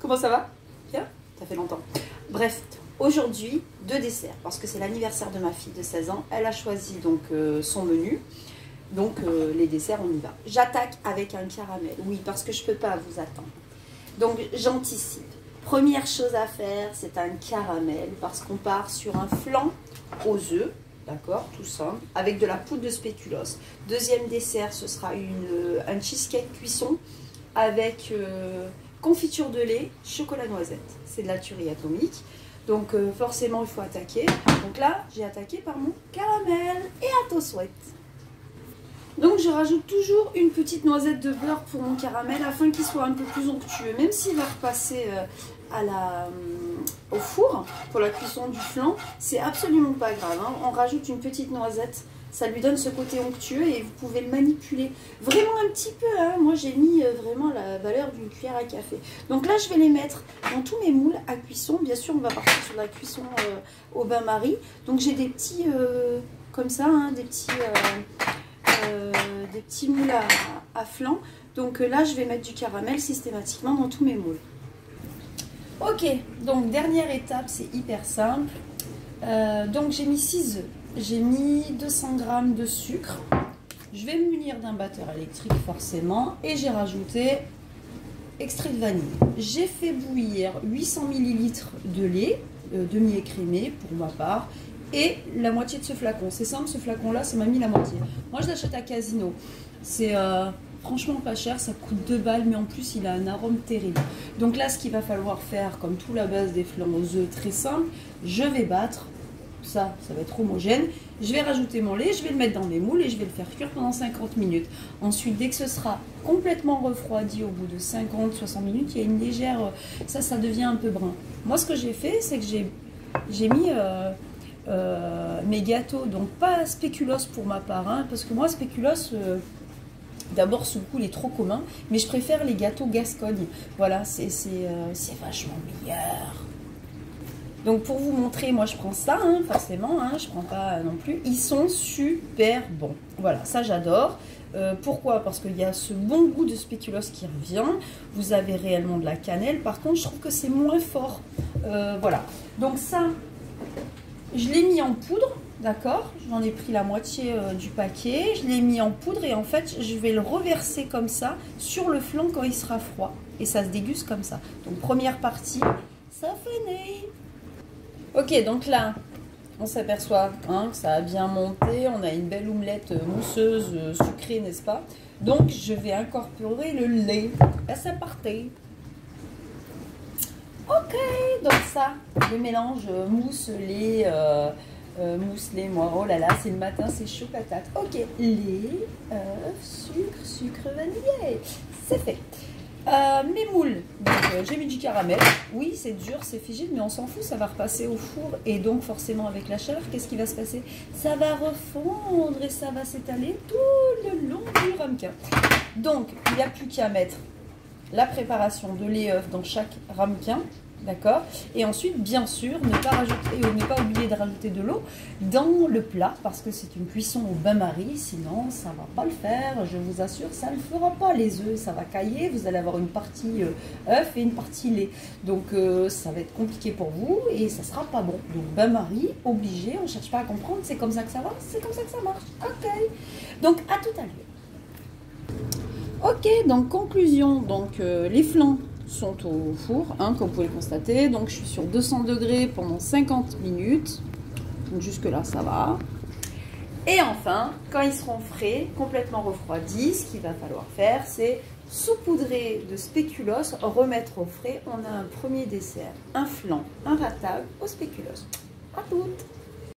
Comment ça va? Bien? Ça fait longtemps. Bref, aujourd'hui, 2 desserts, parce que c'est l'anniversaire de ma fille de 16 ans. Elle a choisi donc son menu. Donc les desserts, on y va. J'attaque avec un caramel. Oui, parce que je ne peux pas vous attendre. Donc j'anticipe. Première chose à faire, c'est un caramel, parce qu'on part sur un flan aux œufs. D'accord, tout simple, avec de la poudre de spéculoos. Deuxième dessert, ce sera un cheesecake cuisson avec confiture de lait, chocolat noisette. C'est de la tuerie atomique. Donc forcément, il faut attaquer. Donc là, j'ai attaqué par mon caramel et à toi souhaite. Donc je rajoute toujours une petite noisette de beurre pour mon caramel afin qu'il soit un peu plus onctueux. Même s'il va repasser au four pour la cuisson du flan, c'est absolument pas grave. Hein. On rajoute une petite noisette, ça lui donne ce côté onctueux et vous pouvez le manipuler vraiment un petit peu. Hein. Moi j'ai mis vraiment la valeur d'une cuillère à café. Donc là je vais les mettre dans tous mes moules à cuisson. Bien sûr on va partir sur la cuisson au bain-marie. Donc j'ai des petits comme ça, hein, des petits moules à flan. Donc là, je vais mettre du caramel systématiquement dans tous mes moules. Ok, donc dernière étape, c'est hyper simple. Donc j'ai mis 6 œufs. J'ai mis 200 g de sucre. Je vais me munir d'un batteur électrique forcément. Et j'ai rajouté extrait de vanille. J'ai fait bouillir 800 ml de lait, demi-écrémé pour ma part. Et la moitié de ce flacon. C'est simple, ce flacon-là, ça m'a mis la moitié. Moi, je l'achète à Casino. C'est franchement pas cher, ça coûte 2 balles, mais en plus, il a un arôme terrible. Donc là, ce qu'il va falloir faire, comme tout la base des flans aux œufs, très simple, je vais battre. Ça va être homogène. Je vais rajouter mon lait, je vais le mettre dans mes moules et je vais le faire cuire pendant 50 minutes. Ensuite, dès que ce sera complètement refroidi, au bout de 50-60 minutes, il y a une légère... ça devient un peu brun. Moi, ce que j'ai fait, c'est que j'ai mis... mes gâteaux, donc pas spéculoos pour ma part, hein, parce que moi spéculoos, d'abord ce goût il est trop commun, mais je préfère les gâteaux Gascogne. Voilà, c'est vachement meilleur. Donc pour vous montrer, moi je prends ça, hein, forcément, hein, je prends pas non plus. Ils sont super bons. Voilà, ça j'adore. Pourquoi? Parce qu'il y a ce bon goût de spéculoos qui revient. Vous avez réellement de la cannelle. Par contre, je trouve que c'est moins fort. Voilà. Donc ça, je l'ai mis en poudre, d'accord? J'en ai pris la moitié du paquet. Je l'ai mis en poudre et en fait, je vais le reverser comme ça sur le flan quand il sera froid. Et ça se déguste comme ça. Donc première partie, ça finit. Ok, donc là, on s'aperçoit hein, que ça a bien monté. On a une belle omelette mousseuse, sucrée, n'est-ce pas? Donc, je vais incorporer le lait. Là, c'est parti. Ok, donc ça, le mélange mousse, lait, moi, oh là là, c'est le matin, c'est chaud patate. Ok, lait, œuf, sucre vanillé, c'est fait. Mes moules, donc j'ai mis du caramel, oui c'est dur, c'est figide, mais on s'en fout, ça va repasser au four et donc forcément avec la chaleur, qu'est-ce qui va se passer? Ça va refondre et ça va s'étaler tout le long du ramequin. Donc il n'y a plus qu'à mettre la préparation de lait œuf dans chaque ramequin, d'accord? Et ensuite, bien sûr, ne pas oublier de rajouter de l'eau dans le plat, parce que c'est une cuisson au bain-marie, sinon ça ne va pas le faire, je vous assure, ça ne le fera pas les œufs, ça va cailler, vous allez avoir une partie œuf et une partie lait. Donc ça va être compliqué pour vous et ça ne sera pas bon. Donc bain-marie, obligé, on ne cherche pas à comprendre, c'est comme ça que ça va, c'est comme ça que ça marche. Ok, donc à tout à l'heure. Ok, donc conclusion, donc les flans sont au four, hein, comme vous pouvez le constater. Donc je suis sur 200 degrés pendant 50 minutes. Donc jusque là ça va. Et enfin, quand ils seront frais, complètement refroidis, ce qu'il va falloir faire, c'est saupoudrer de spéculoos, remettre au frais. On a un premier dessert, un flan, un ratable au spéculoos. À toutes!